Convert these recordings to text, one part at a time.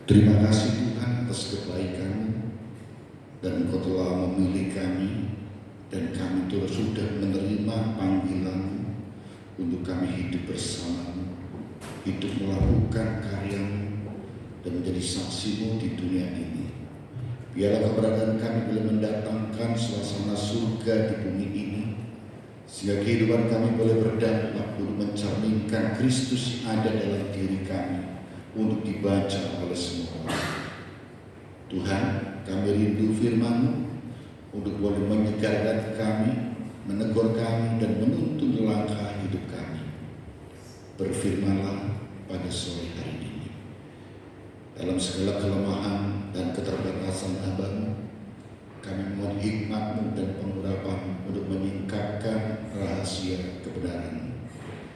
Terima kasih Tuhan atas kebaikan-Mu, dan Engkau telah memilih kami, dan kami terus sudah menerima panggilan-Mu untuk kami hidup bersama-Mu, hidup melakukan karya-Mu, dan menjadi saksi-Mu di dunia ini. Biarlah keberadaan kami boleh mendatangkan suasana surga di bumi ini, sehingga kehidupan kami boleh berdampak untuk mencerminkan Kristus yang ada dalam diri kami, untuk dibaca oleh semua orang. Tuhan, kami rindu firman-Mu untuk boleh menyegarkan kami, menegur kami, dan menuntun langkah hidup kami. Berfirmanlah pada sore hari ini. Dalam segala kelemahan dan keterbatasan Hamba-Mu, kami mohon hikmat-Mu dan pengurapan-Mu untuk menyingkapkan rahasia kebenaran-Mu,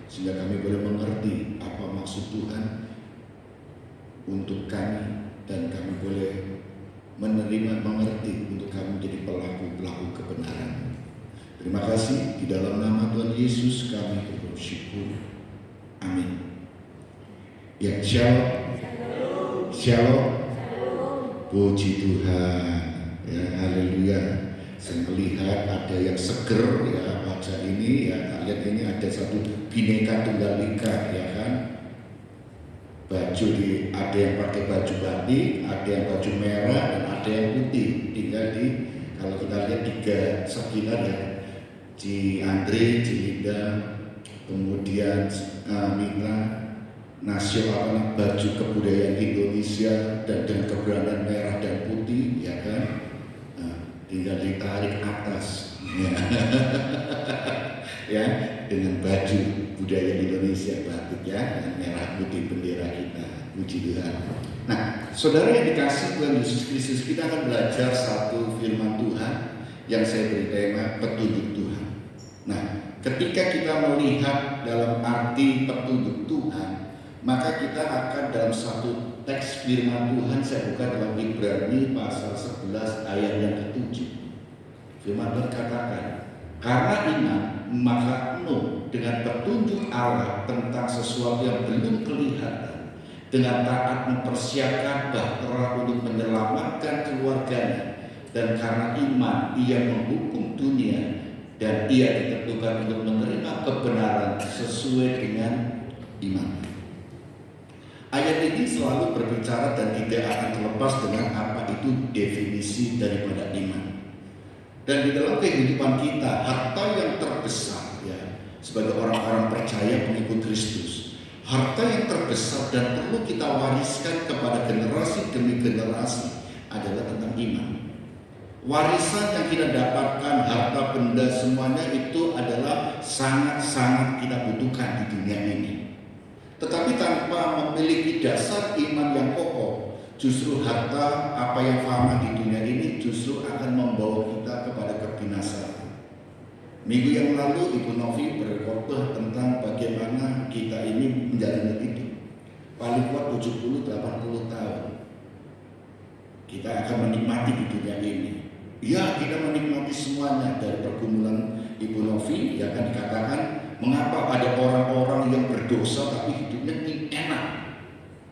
sehingga kami boleh mengerti apa maksud Tuhan untuk kami, dan kami boleh menerima, mengerti untuk kami menjadi pelaku-pelaku kebenaran. Terima kasih, di dalam nama Tuhan Yesus kami bersyukur. Amin. Ya, shalom. Shalom. Puji Tuhan. Ya, haleluya. Saya melihat ada yang seger ya wajah ini ya. Lihat ini ada satu Bhinneka Tunggal Ika ya kan. Baju ada yang pakai baju batik, ada yang baju merah, dan ada yang putih. Tinggal kalau kita lihat 3 sekitar ya, Ci Andre, Ci Linda, kemudian Mila, nasional baju kebudayaan Indonesia dan dengan keberanian merah dan putih, ya kan? Tinggal ditarik atas, ya, dengan baju budaya Indonesia batik ya, dan merah putih bendera kita. Puji Tuhan. Nah, saudara yang dikasih Tuhan Yesus Kristus, kita akan belajar satu firman Tuhan yang saya beri tema petunjuk Tuhan. Nah, ketika kita melihat dalam arti petunjuk Tuhan, maka kita akan dalam satu teks firman Tuhan, saya buka dalam Ibrani pasal 11 ayat yang ke-7. Firman berkatakan, karena iman maka Nuh dengan petunjuk Allah tentang sesuatu yang belum kelihatan, dengan taat mempersiapkan bahtera untuk menyelamatkan keluarganya, dan karena iman ia menghukum dunia, dan ia ditentukan untuk menerima kebenaran sesuai dengan iman. Ayat ini selalu berbicara dan tidak akan terlepas dengan apa itu definisi daripada iman. Dan di dalam kehidupan kita, harta yang terbesar ya, sebagai orang-orang percaya pengikut Kristus, harta yang terbesar dan perlu kita wariskan kepada generasi demi generasi adalah tentang iman. Warisan yang kita dapatkan, harta benda semuanya itu adalah sangat-sangat kita butuhkan di dunia ini. Tetapi tanpa memiliki dasar iman yang kokoh, justru harta apa yang fana di dunia ini justru akan membawa kita kepada kebinasaan. Minggu yang lalu Ibu Novi berkhotbah tentang bagaimana kita ini menjalani hidup. Paling kuat 70-80 tahun. Kita akan menikmati di dunia ini. Ya, kita menikmati semuanya. Dari pergumulan Ibu Novi yang akan dikatakan, mengapa ada orang-orang yang berdosa tapi hidupnya enak.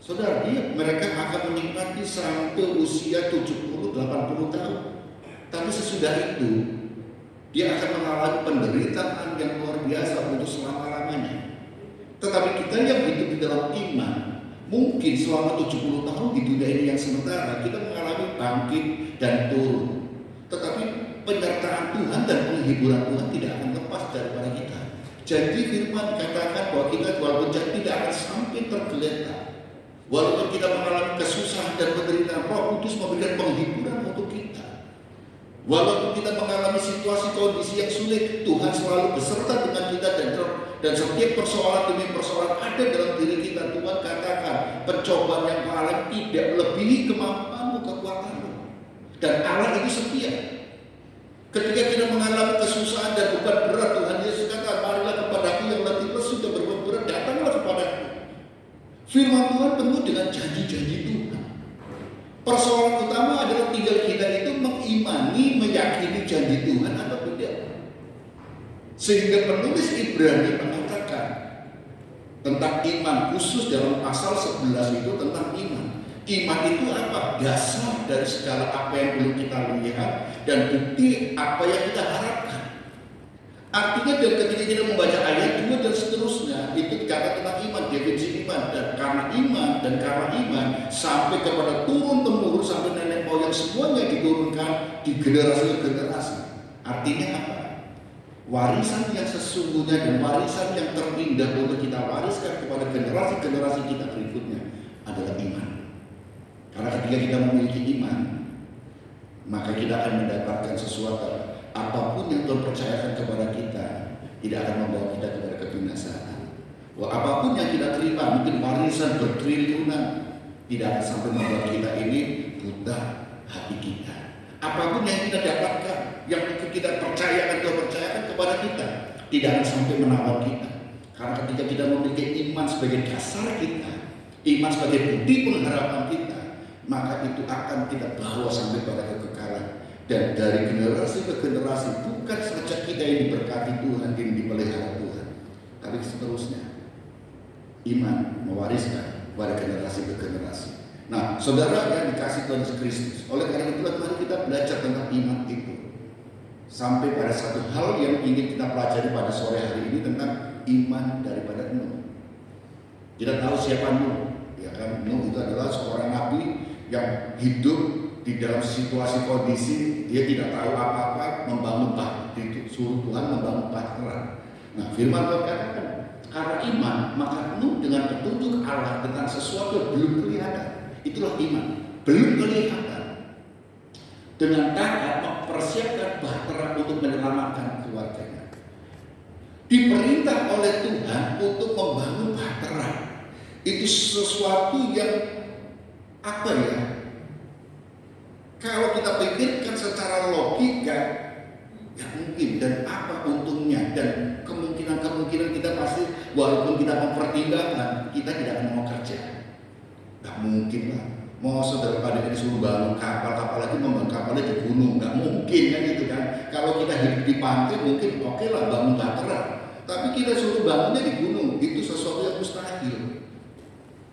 Saudara, mereka akan menikmati sampai usia 70-80 tahun. Tapi sesudah itu, dia akan mengalami penderitaan yang luar biasa untuk selama-lamanya. Tetapi kita yang hidup di dalam iman, mungkin selama 70 tahun di dunia ini yang sementara, kita mengalami bangkit dan turun. Tetapi penyertaan Tuhan dan penghiburan Tuhan tidak akan lepas daripada kita. Janji firman katakan bahwa kita walaupun tidak akan sampai tergeletak. Walaupun kita mengalami kesusahan dan penderitaan, Roh Kudus memberikan penghiburan untuk kita. Walaupun kita mengalami situasi kondisi yang sulit, Tuhan selalu beserta dengan kita, dan setiap persoalan demi persoalan ada dalam diri kita. Tuhan katakan pencobaan yang paling tidak melebihi kemampuanmu, kekuatanmu. Dan Allah itu setia. Ketika kita mengalami kesusahan dan beban berat, Tuhan Yesus kata, marilah kepadaku yang letih lesu dan beban berat, datanglah kepadaku. Firman Tuhan penuh dengan janji-janji Tuhan. Persoalan utama adalah tinggal kita itu mengimani, meyakini janji Tuhan atau tidak. Sehingga penulis Ibrani mengatakan tentang iman, khusus dalam pasal 11 itu tentang iman. Iman itu apa? Dasar dari segala apa yang belum kita lihat dan bukti apa yang kita harapkan. Artinya ketika kita membaca ayat 2 dan seterusnya, itu dikatakan tentang iman, definisi iman. Dan karena iman sampai kepada turun-temurun sampai nenek moyang semuanya diturunkan di generasi ke generasi. Artinya apa? Warisan yang sesungguhnya dan warisan yang terindah untuk kita wariskan kepada generasi-generasi kita berikutnya adalah iman. Karena ketika kita memiliki iman, maka kita akan mendapatkan sesuatu. Apapun yang Tuhan percayakan kepada kita tidak akan membawa kita kepada kebinasaan. Apapun yang kita terima, mungkin warisan bertriliunan, tidak akan sampai membuat kita ini buta hati kita. Apapun yang kita dapatkan, yang mungkin kita percayakan, Tuhan percayakan kepada kita, tidak akan sampai menawar kita. Karena ketika kita memiliki iman sebagai dasar kita, iman sebagai bukti pengharapan kita, maka itu akan kita bawa sampai pada kekekalan. Dan dari generasi ke generasi, bukan saja kita yang diberkati Tuhan, yang dipelihara Tuhan, tapi seterusnya iman mewariskan pada generasi ke generasi. Nah, saudara yang dikasih Tuhan Yesus Kristus, oleh karena itulah mari kita belajar tentang iman itu. Sampai pada satu hal yang ingin kita pelajari pada sore hari ini tentang iman daripada Nuh. Kita tahu siapa Nuh, ya kan? Nuh itu adalah seorang nabi yang hidup di dalam situasi kondisi dia tidak tahu apa-apa, membangun bahtera, suruh Tuhan membangun bahtera. Nah, firman Tuhan katakan, karena iman maka Nuh dengan petunjuk Allah tentang sesuatu yang belum kelihatan, itulah iman, belum kelihatan, dengan taat mempersiapkan bahtera untuk menyelamatkan keluarganya. Diperintah oleh Tuhan untuk membangun bahtera. Itu sesuatu yang apa ya? Kalau kita pikirkan secara logika, ya mungkin, dan apa untungnya, dan kemungkinan kita pasti, walaupun kita mempertimbangkan, kita tidak akan mau kerja. Gak mungkin lah, mau saudara pada disuruh bangun kapal lagi membangun kapalnya di gunung, gak mungkin kan gitu kan. Kalau kita hidup di pantai mungkin oke lah bangun bahtera, tapi kita suruh bangunnya di gunung, itu sesuatu yang mustahil.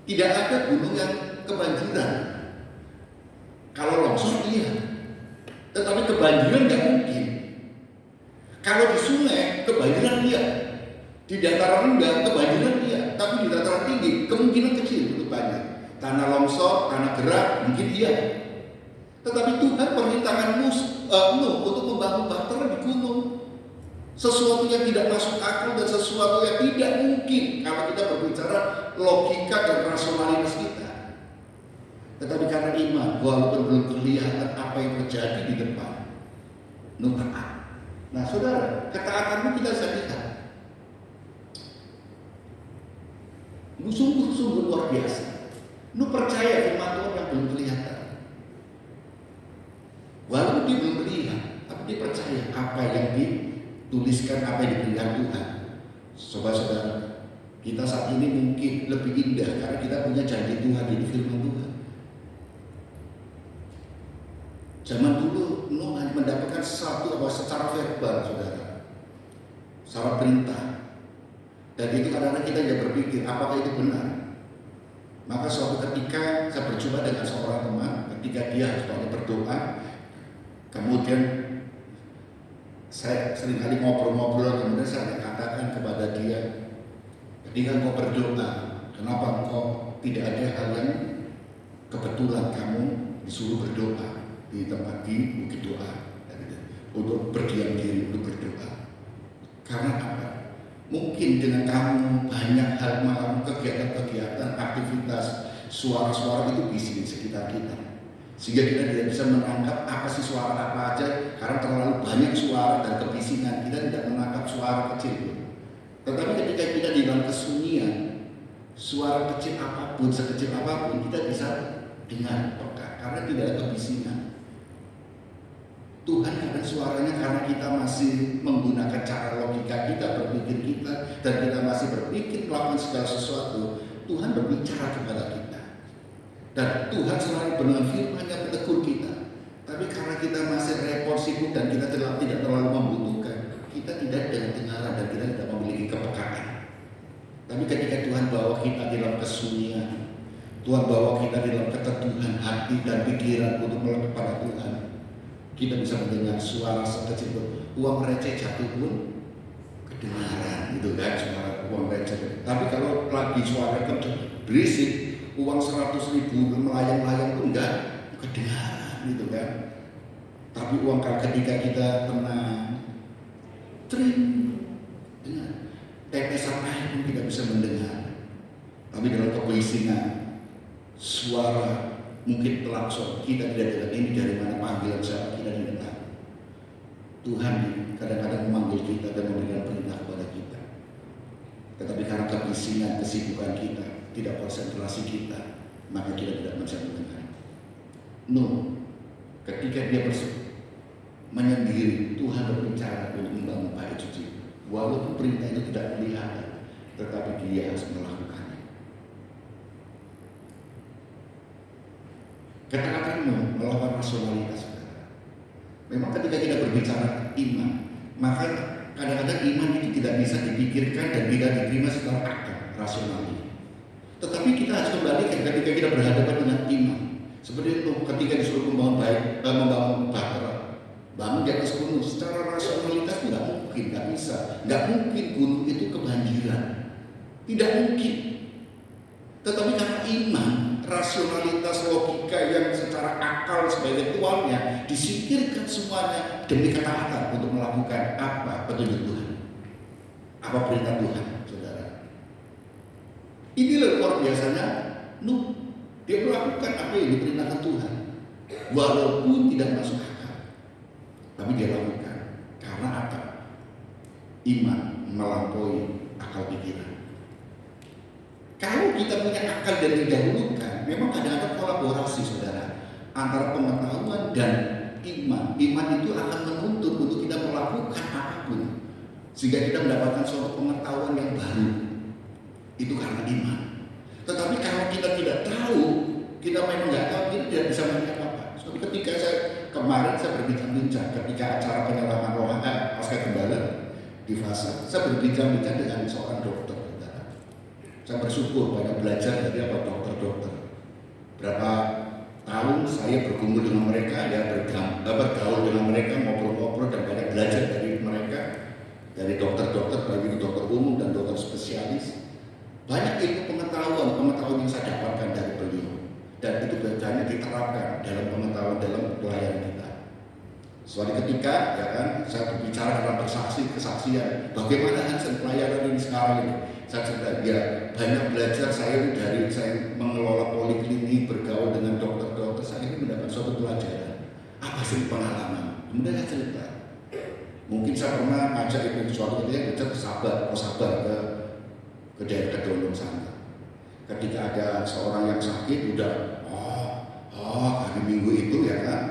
Tidak ada gunung yang kebanjiran. Kalau longsor iya, tetapi kebanjiran nggak mungkin. Kalau di sungai kebanjiran iya, di dataran rendah kebanjiran iya, tapi di dataran tinggi kemungkinan kecil untuk banjir. Tanah longsor, tanah gerak mungkin iya. Tetapi Tuhan perintahkan Nuh untuk membangun bahtera di gunung. Sesuatu yang tidak masuk akal dan sesuatu yang tidak mungkin kalau kita berbicara logika dan rasionalitas kita. Tetapi karena iman, walaupun belum kelihatan apa yang terjadi di depan, Nuh taat. Nah saudara, ketaatanmu kita bisa lihat. Nuh sungguh luar biasa. Nuh percaya firman Tuhan yang belum kelihatan. Walaupun dia belum melihat, tapi dia percaya apa yang dituliskan, apa yang diberikan Tuhan. Sobat-saudara, kita saat ini mungkin lebih indah karena kita punya janji Tuhan di firman Tuhan. Zaman dulu Nuh hanya mendapatkan sesuatu secara verbal, saudara, secara perintah, dan itu kadang-kadang kita tidak berpikir apakah itu benar. Maka suatu ketika saya berjumpa dengan seorang teman, ketika dia harus banyak berdoa, kemudian saya seringkali ngobrol-ngobrol, kemudian saya katakan kepada dia, ketika engkau berdoa, kenapa engkau tidak ada hal yang kebetulan kamu disuruh berdoa di tempat di bukit doa, untuk berdiam diri, untuk berdoa. Karena apa? Mungkin dengan kamu banyak hal malam kegiatan-kegiatan, aktivitas, suara-suara itu bising di sekitar kita, sehingga kita tidak bisa menangkap apa sih suara apa aja, karena terlalu banyak suara dan kebisingan, kita tidak menangkap suara kecil. Tetapi ketika kita di dalam kesunyian, suara kecil apapun, sekecil apapun, kita bisa dengar peka, karena tidak ada kebisingan. Tuhan kadang suaranya karena kita masih menggunakan cara logika kita, berpikir kita, dan kita masih berpikir melakukan segala sesuatu. Tuhan berbicara kepada kita, dan Tuhan selalu dengan firman-Nya menegur kita. Tapi karena kita masih repot, sibuk, dan kita tidak terlalu membutuhkan, kita tidak ada dengaran dan kita tidak memiliki kepekaan. Tapi ketika Tuhan bawa kita di dalam kesunyian, Tuhan bawa kita di dalam keteduhan hati dan pikiran untuk melekat pada Tuhan. Kita bisa mendengar suara sekecil pun, uang receh jatuh pun kedengaran, gitu kan, suara uang receh. Tapi kalau lagi suara kencang, berisik, uang 100.000 melayang-layang pun enggak kedengaran, gitu kan. Tapi uang ketika kita tenang, tring, dengar, tetesan air pun tidak bisa mendengar. Tapi dalam kebisingan, suara mungkin klakson, kita tidak dengar ini dari mana, panggilan siapa kita tidak tahu. Tuhan kadang-kadang memanggil kita dan memberikan perintah kepada kita. Tetapi karena kebisingan, kesibukan kita, tidak konsentrasi kita, maka kita tidak bisa mendengar. Ketika dia menyendiri, Tuhan berbicara untuk membangun bait suci. Walaupun perintah itu tidak kelihatan, tetapi dia harus melakukannya. Kata-kata melawan rasionalitas. Memang ketika kita berbicara iman, maka kadang-kadang iman itu tidak bisa dipikirkan dan tidak diterima secara akal, rasional. Tetapi kita harus kembalikan ketika kita berhadapan dengan iman. Seperti itu ketika disuruh membangun bahtera, bangun di atas gunung, secara rasionalitas tidak mungkin, tidak bisa. Tidak mungkin gunung itu kebanjiran, tidak mungkin. Tetapi karena iman, rasionalitas, logika yang secara akal sebagai tuannya disingkirkan semuanya demi ketaatan untuk melakukan apa petunjuk Tuhan, apa perintah Tuhan, saudara. Inilah luar biasanya Nuh. Dia melakukan apa yang diperintahkan Tuhan, walaupun tidak masuk akal, tapi dia lakukan karena apa? Iman melampaui akal pikiran. Kalau kita punya akal dan didahulukan, memang kadang-kadang kolaborasi, saudara, antara pengetahuan dan iman. Iman itu akan menuntut untuk kita melakukan apapun, sehingga kita mendapatkan suatu pengetahuan yang baru. Itu karena iman. Tetapi kalau kita tidak tahu, kita memang nggak tahu, kita tidak bisa melihat apa-apa. So, ketika kemarin saya berbincang-bincang ketika acara penyelaman rohani pasca gembala di Fasa, saya berbincang-bincang dengan seorang dokter. Saya bersyukur banyak belajar dari dokter-dokter. Berapa tahun saya bergumul dengan mereka, bergaul dengan mereka, ngobrol-ngobrol dan banyak belajar dari mereka, dari dokter-dokter, baik itu dokter umum dan dokter spesialis. Banyak ilmu pengetahuan yang saya dapatkan dari beliau, dan itu biasanya diterapkan dalam pengetahuan dalam pelayanan kita. Suatu ketika, ya kan, saya berbicara dalam kesaksian, bagaimana hasil pelayanan ini sekarang ini. Saya cerita, ya banyak belajar saya dari saya mengelola poliklinik, bergaul dengan dokter-dokter, saya ini mendapat suatu pelajaran. Apa sih pengalaman? Kemudian saya cerita, mungkin saya pernah ngajak itu suatu ketika ngajak sabar ke daerah Kedondong sana. Ketika ada seorang yang sakit, udah hari Minggu itu, ya kan,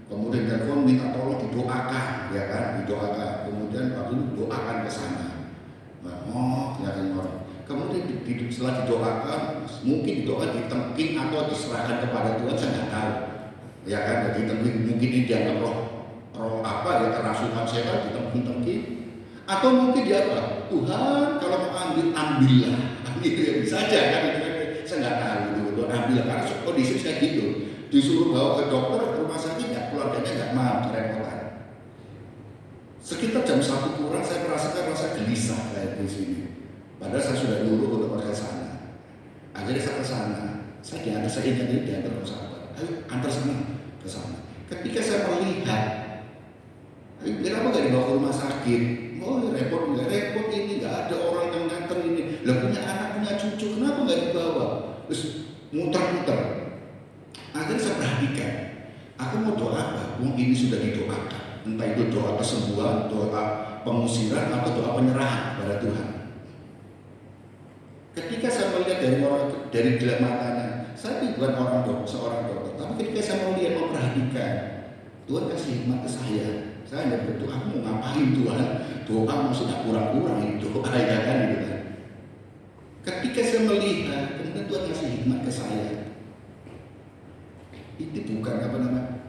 kemudian telepon minta tolong didoakan, ya kan, didoakan. Kemudian waktu itu doakan ke sana. Kelihatan orang. Kemudian setelah didoakan, mungkin doa ditemping atau diserahkan kepada Tuhan, saya nggak tahu. Ya kan, ditemping, mungkin ini dianggap roh apa ya, kerasukan setan, ditemping. Atau mungkin dia apa? Tuhan, kalau mau ambillah. Itu ya bisa aja kan, itu kan saya nggak tahu itu, ambillah karena kondisi kayak gitu. Disuruh bawa ke dokter, ke rumah sakit, keluarganya nggak mau, kerepotan. Sekitar jam 1 kurang saya merasakan rasa gelisah kayak di sini. Padahal saya sudah nyuruh untuk ke sana. Akhirnya saya ke sana. Saya ingat ini diantar ke sahabat. Ayo antar sana ke sana. Ketika saya melihat, kenapa nggak dibawa ke rumah sakit? Repot nggak repot ini, nggak ada orang yang nganter ini. Lah punya anak punya cucu, kenapa nggak dibawa? Terus muter-muter. Akhirnya saya perhatikan. Aku mau doa apa? Ini sudah didoakan. Entah itu doa kesembuhan, doa pengusiran, atau doa penyerahan kepada Tuhan. Ketika saya melihat dari gelap matanya, saya bukan seorang dokter, tapi ketika saya melihat, memperhatikan, Tuhan kasih hikmat ke saya hanya berdoa, aku mau ngapain Tuhan? Doa maksudnya kurang-kurang itu doa, ya kan, gitu kan. Ketika saya melihat, kemudian Tuhan kasih hikmat ke saya. Itu bukan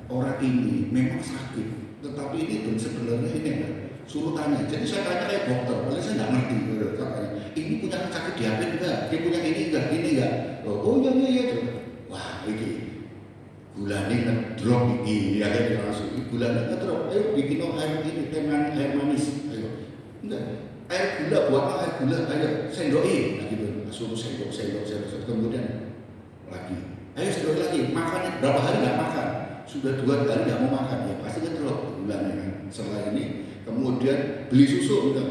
orang ini memang sakit, tetapi ini sebenarnya ini suruh tanya. Jadi saya tanya dokter, oleh saya nggak ngerti. Ini punya sakit diabetes enggak? dia punya ini enggak. Oh iya. Wah ini gulanya ngedrop ini, ya kan langsung gulanya ngedrop. Ayo bikin air ini, air manis. Ayo, enggak. Air gula buat apa? Air gula, ayo sendokin. Nah gitu, langsung sendok. Kemudian lagi, ayo sendok lagi. Makan berapa hari nggak makan? Sudah 2 hari nggak mau makan, ya pasti ngedrop gulanya kan. Setelah ini, kemudian beli susu, udah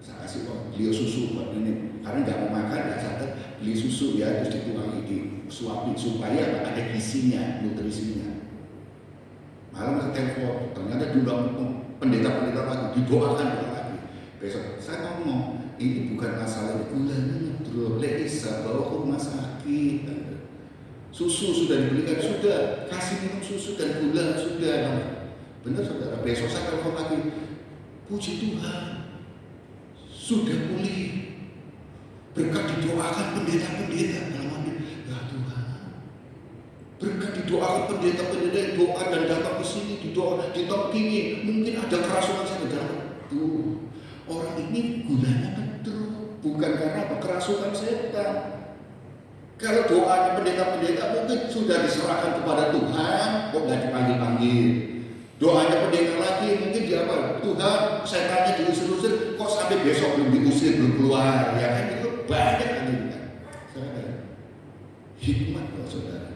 saya kasih beli susu buat ini. Karena nggak mau makan, nggak sadar beli susu ya, terus dituangi disuapin supaya ada gizinya, nutrisinya. Malam ke telepon, ternyata diundang pendeta lagi, didoakan lagi. Besok saya ngomong, ini bukan masalah gulanya ngedrop, bisa bawa ke rumah sakit. Susu sudah dibelikan, sudah kasih minum susu dan gula sudah. Benar saudara, besok saya telepon lagi, puji Tuhan sudah pulih. Berkat didoakan pendeta-pendeta dalam hati, ya Tuhan. Berkat didoakan pendeta-pendeta yang doa dan datang ke sini ditompingi. Mungkin ada kerasukan saya dalam tuh. Orang ini gulanya betul, bukan karena apa kerasukan setan. Kalau doanya pendeta-pendeta mungkin sudah diserahkan kepada Tuhan, kok nggak dipanggil-panggil. Doanya pendeta lagi mungkin dia apa? Tuhan, setannya diusir-usir, kok sampai besok belum diusir, belum keluar, ya kan itu banyak kan. Saudara, hikmat loh saudara.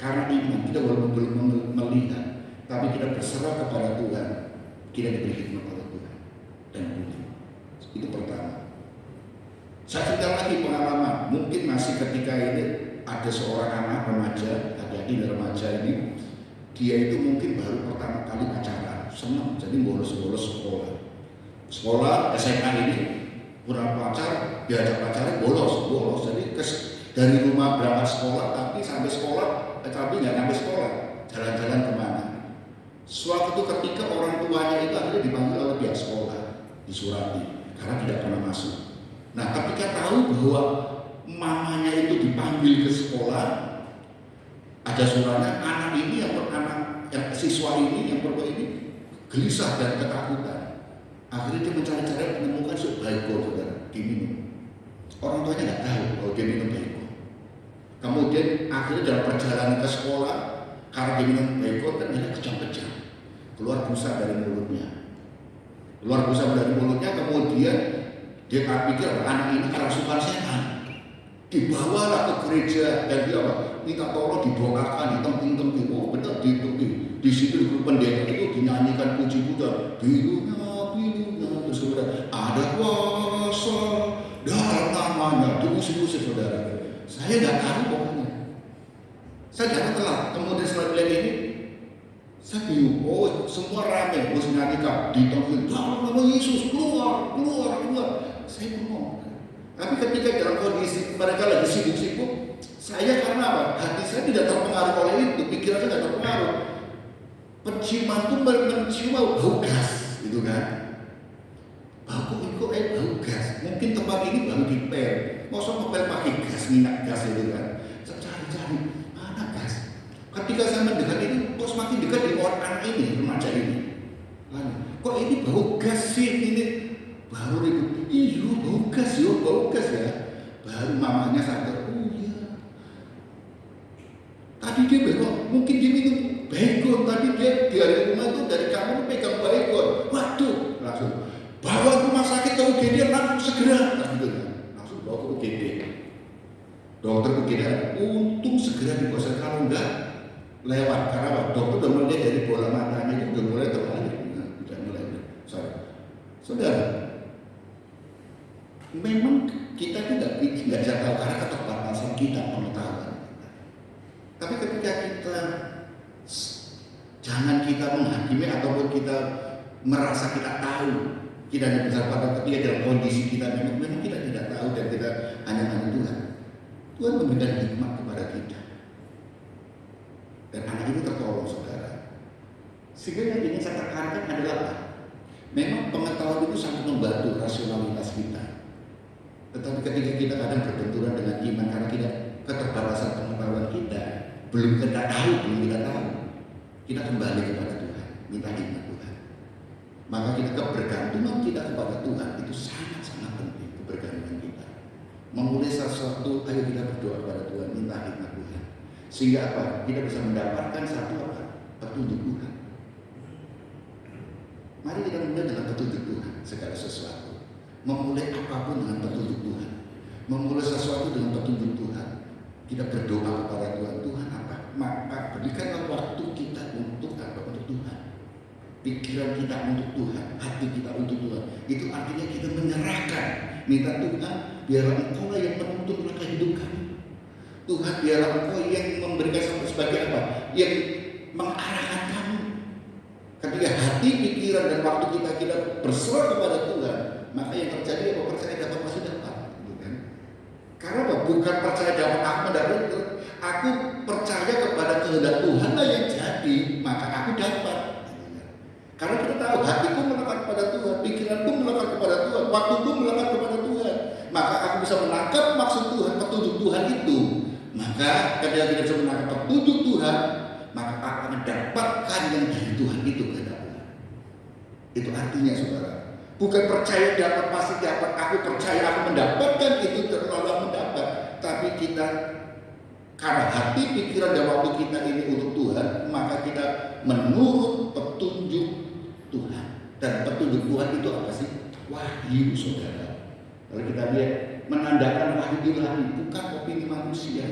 Karena iman kita walaupun belum melihat, tapi kita berserah kepada Tuhan, kita diberi hikmat oleh Tuhan dan budi. Itu pertama. Saya cerita lagi pengalaman, mungkin masih ketika ini ada seorang anak remaja, adik-adik remaja ini, dia itu mungkin baru pertama kali pacaran, senang, jadi bolos sekolah SMA ini kurang pacar, diajak pacaran bolos, jadi dari rumah berangkat sekolah, tapi sampai sekolah, tapi nggak sampai sekolah, jalan-jalan kemana. Suatu ketika orang tuanya itu akhirnya dipanggil oleh pihak sekolah, disurati, karena tidak pernah masuk. Nah, ketika tahu bahwa mamanya itu dipanggil ke sekolah, ada suratnya, anak ini siswa ini yang perempuan ini gelisah dan ketakutan. Akhirnya dia mencari-cari menemukan baikol saudara, diminum. Orang tuanya nggak tahu bahwa dia minum baikol. Kemudian akhirnya dalam perjalanan ke sekolah, karena dia minum baikol kan dia kejang-kejang, keluar busa dari mulutnya. Kemudian dia pikir anak ini kerasukan setan. Dibawalah ke gereja dan dia minta tolong didoakan, ditemping-temping. Oh benar ditemping. Di situ pendeta itu dinyanyikan puji-pujian. Bilunya, terus kemudian ada kuasa dalam namanya. Diusir-usir saudara. Saya nggak tahu pokoknya. Saya datang telat. Kemudian setelah lihat ini, saya bingung. Oh semua ramai, terus nyanyikan, ditemping. Dalam nama Yesus keluar. Saya bingung. Tapi ketika dalam kondisi mereka lagi sibuk-sibuk, saya karena apa? Hati saya tidak terpengaruh oleh itu, pikirannya tidak terpengaruh. Penciuman itu mencium bau gas, gitu kan? Bau gas. Mungkin tempat ini baru dipel. Masa ngepel pakai gas, minyak gas itu kan? Saya cari-cari, mana gas? Ketika saya mendekat ini, kok semakin dekat di anak ini, remaja ini. Kok ini bau gas sih ini? Baru ribut, bau gas ya. Baru mamanya sadar, oh iya. Tadi dia belok, mungkin dia minum baikon. Tadi dia dari rumah itu dari kamar pegang baikon. Waduh, langsung bawa ke rumah sakit ke UGD langsung segera. Langsung bawa ke UGD. Dokter UGD, untung segera diproses, kalau enggak lewat. Karena dokter udah melihat dari bola matanya itu udah mulai terbalik. Saudara, memang kita tidak bisa tahu karena keterbatasan kita pengetahuan. Tapi ketika jangan kita menghakimi ataupun kita merasa kita tahu, kita hanya bisa pada ketika dalam kondisi kita memang kita tidak tahu dan kita hanya Tuhan. Tuhan memberikan hikmat kepada kita. Dan anak itu tertolong saudara. Sehingga yang ingin saya tekankan adalah apa? Memang pengetahuan itu sangat membantu rasionalitas kita. Tetapi ketika kita kadang berbenturan dengan iman karena kita keterbatasan pengetahuan kita, belum kita tahu, kita kembali kepada Tuhan, minta hikmat Tuhan. Maka kita kebergantungan kita kepada Tuhan itu sangat-sangat penting, kebergantungan kita. memulai sesuatu, ayo kita berdoa kepada Tuhan, minta hikmat Tuhan. Sehingga apa? Kita bisa mendapatkan satu apa? Petunjuk Tuhan. Mari kita mulai dengan petunjuk Tuhan segala sesuatu. Memulai apapun dengan petunjuk Tuhan. Memulai sesuatu dengan petunjuk Tuhan. Kita berdoa kepada Tuhan, Tuhan apa? Maka berikanlah waktu kita untuk apa? Untuk Tuhan. Pikiran kita untuk Tuhan, hati kita untuk Tuhan. Itu artinya kita menyerahkan. Minta Tuhan, biarlah Engkau lah yang menuntun langkah hidup kami. Tuhan, biarlah Engkau yang memberikan sebagai apa? Yang mengarahkan kami. Ketika hati, pikiran, dan waktu kita berserah kepada Tuhan, maka yang terjadi apa? Percaya dapat pasti dapat, gitu kan? Karena apa? Bukan percaya dapat aku mendapat, aku percaya kepada kehendak Tuhan lah yang jadi, maka aku dapat. Karena kita tahu hatiku melekat kepada Tuhan, pikiranku melekat kepada Tuhan, waktuku melekat kepada Tuhan, maka aku bisa menangkap maksud Tuhan, petunjuk Tuhan itu. Maka ketika kita bisa menangkap petunjuk Tuhan, maka aku akan mendapatkan yang dari Tuhan itu kehendak Tuhan. Itu artinya saudara, bukan percaya dapat pasti dapat, aku percaya aku mendapatkan itu terlalu mendapat, tapi kita karena hati, pikiran, dan waktu kita ini untuk Tuhan, maka kita menurut petunjuk Tuhan. Dan petunjuk Tuhan itu apa sih? Wahyu, saudara. Kalau kita lihat, menandakan wahyu ilahi bukan opini manusia.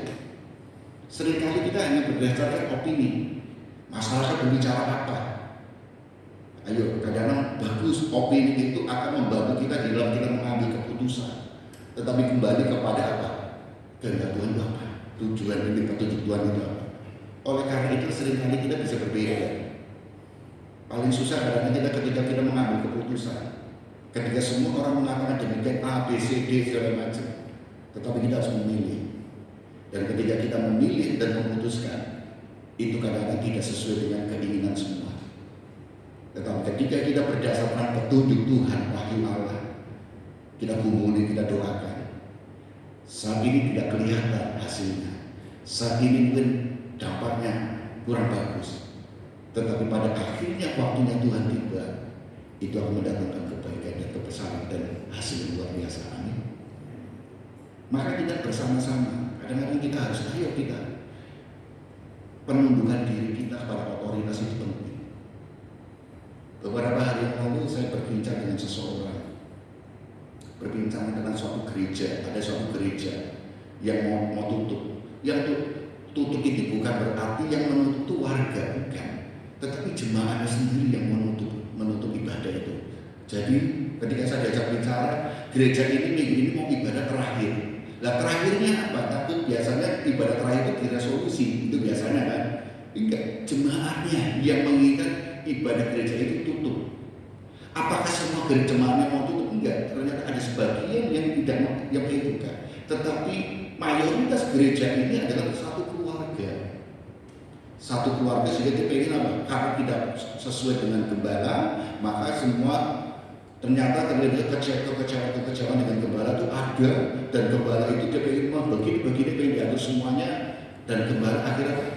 Seringkali kita hanya berdasarkan opini. Masyarakat berbicara apa? Ayo, kadang-kadang bagus opini itu akan membantu kita di dalam kita mengambil keputusan. Tetapi kembali kepada apa? Kehendak Tuhan itu apa? Tujuan ini, petunjuk Tuhan itu apa? Oleh karena itu seringkali kita bisa berbeda. Paling susah kadang-kadang kita ketika kita mengambil keputusan. Ketika semua orang mengatakan demikian A, B, C, D segala macam, tetapi kita harus memilih. Dan ketika kita memilih dan memutuskan, itu kadang-kadang tidak sesuai dengan keinginan semua. Tetapi ketika kita berdasarkan petunjuk Tuhan, wahyu Allah, kita gumuli, kita doakan. Saat ini tidak kelihatan hasilnya. Saat ini mungkin dampaknya kurang bagus. Tetapi pada akhirnya waktunya Tuhan tiba, itu akan mendatangkan kebaikan dan kebesaran dan hasil yang luar biasa. Amin. Maka kita bersama-sama, kadang-kadang kita harus ayo kita penundukan diri kita kepada otoritas itu penting. Beberapa hari yang lalu saya berbincang dengan seseorang, berbincang tentang suatu gereja. Ada suatu gereja yang mau tutup. Yang tutup itu bukan berarti yang menutup itu warga, bukan. Tetapi jemaahnya sendiri yang menutup ibadah itu. Jadi ketika saya diajak bicara, gereja ini minggu ini mau ibadah terakhir. Lah terakhirnya apa? Tapi biasanya ibadah terakhir itu diresolusi, itu biasanya kan. Enggak, jemaahnya yang menginginkan ibadah gereja itu tutup. Apakah semua gereja jemaahnya mau tutup? Enggak, ternyata ada sebagian yang tidak mau, yang itu kan. Tetapi mayoritas gereja ini adalah satu keluarga. Satu keluarga sehingga dia pengen apa? Karena tidak sesuai dengan gembala, maka semua ternyata terjadi kekecewaan dengan gembala itu ada, dan gembala itu dia pengen begini pengen diatur semuanya, dan gembala akhirnya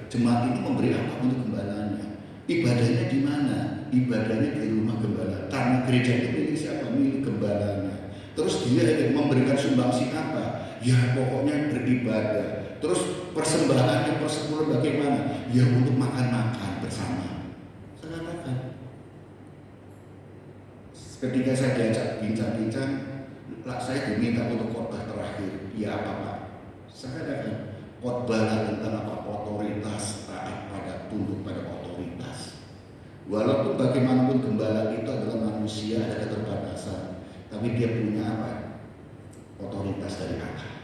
jemaat ini memberi apa untuk gembalanya? Ibadahnya di mana? Ibadahnya di rumah gembala. Tanah gereja itu milik siapa? Milik gembalanya. Terus dia memberikan sumbangsi apa? Ya pokoknya beribadah. Terus persembahannya persepuluhan bagaimana? Ya untuk makan-makan bersama. Saya katakan, ketika saya diajak bincang-bincang, saya diminta untuk khotbah terakhir. Ya apa Pak? Saya katakan, khotbah tentang apa? Otoritas, taat pada, tunduk pada otoritas. Walaupun bagaimanapun gembala itu adalah manusia, ada keterbatasan, tapi dia punya apa? Otoritas dari Allah.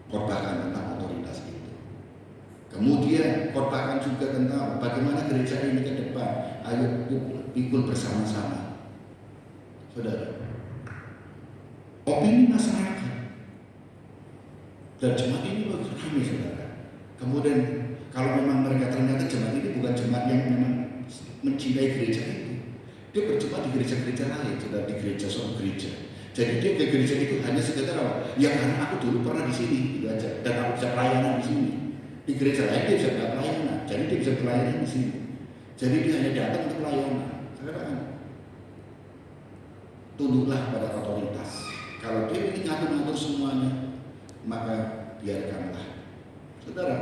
Khotbahkan tentang otoritas itu. Kemudian khotbahkan juga tentang bagaimana gereja ini ke depan. Ayo pikul bersama-sama. Saudara, opini masyarakat dan jemaat ini bagus kami, saudara. Kemudian kalau memang mereka ternyata jemaat ini bukan jemaat yang memang mencintai gereja itu, dia berjemaat di gereja-gereja lain, saudara, di gereja suatu gereja. Jadi dia ke gereja itu hanya sekedar apa? Ya karena aku dulu pernah di sini, gitu aja. Dan aku bisa pelayanan di sini. Di gereja lain dia bisa pelayanan. Jadi dia bisa pelayanan di sini. Jadi dia hanya datang untuk pelayanan. Sekarang tunduklah pada otoritas. Kalau dia ingin ngatur-ngatur semuanya, maka biarkanlah. Saudara,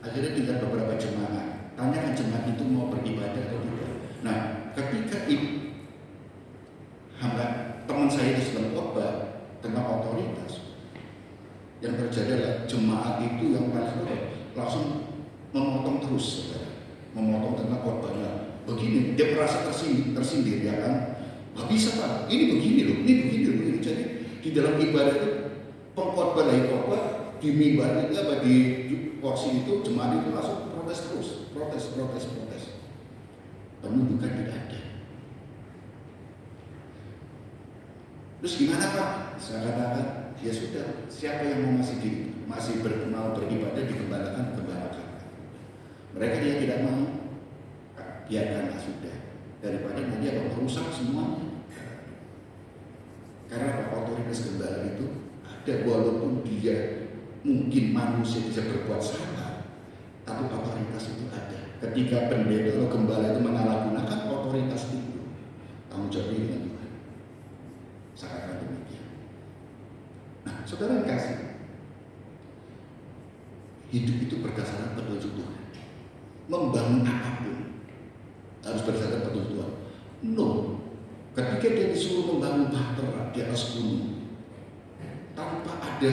akhirnya tinggal beberapa jemaat. Tanyakan jemaat itu mau beribadah atau tidak. Nah, ketika teman saya itu sedang khotbah tentang otoritas, yang terjadi adalah jemaat itu yang langsung memotong terus, saudara. Memotong tentang khotbahnya. Begini, dia merasa tersindir, ya kan? Gak bisa Pak, ini begini loh, ini begini loh. Jadi di dalam ibadah itu pengkhotbah lagi khotbah di mimbar itu apa di kursi itu jemaat itu langsung protes terus, protes. Penundukan tidak ada. Terus gimana Pak? Saya katakan, ya sudah, siapa yang mau masih mau beribadah digembalakan. Mereka dia tidak mau, biarkanlah sudah. Daripada nanti akan merusak semuanya. Karena otoritas gembala itu ada, walaupun dia mungkin manusia bisa berbuat salah, tapi otoritas itu ada. Ketika pendeta atau gembala itu menyalahgunakan otoritas itu, tanggung jawabnya dengan Tuhan. Seakan demikian. Nah, saudara yang kasih, hidup itu berdasarkan petunjuk Tuhan. Membangun apapun harus berdasarkan petunjuk Tuhan. No, ketika dia disuruh membangun bahtera di atas gunung, tanpa ada,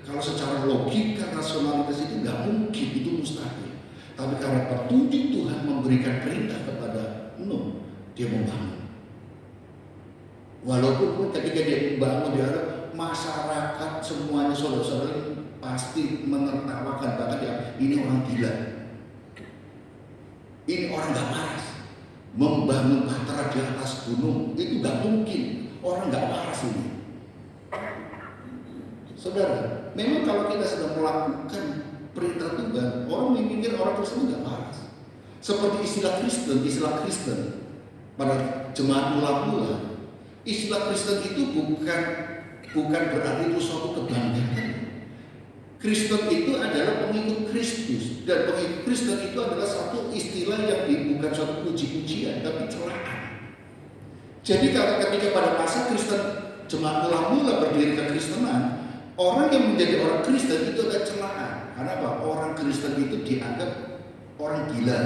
kalau secara logika rasionalitas itu nggak mungkin, itu mustahil. Tapi karena petunjuk Tuhan memberikan perintah kepada Nuh, dia membangun. Walaupun ketika dia membangun, dia ada masyarakat semuanya saudara-saudara pasti menertawakan, bahkan dia, ini orang gila, ini orang nggak waras. Membangun bahtera di atas gunung itu nggak mungkin, orang nggak waras ini. Saudara, memang kalau kita sedang melakukan perintah Tuhan, orang memikir orang tersebut nggak waras. Seperti istilah Kristen pada jemaat mula-mula, istilah Kristen itu bukan berarti itu suatu kebanggaan. Kristen itu adalah pengikut Kristus, dan pengikut Kristen itu adalah satu istilah yang bukan suatu puji-pujian, tapi celaan. Jadi kalau ketika pada masa Kristen jemaat mula-mula berdiri kekristenan, orang yang menjadi orang Kristen itu adalah celaan. Karena apa? Orang Kristen itu dianggap orang gila,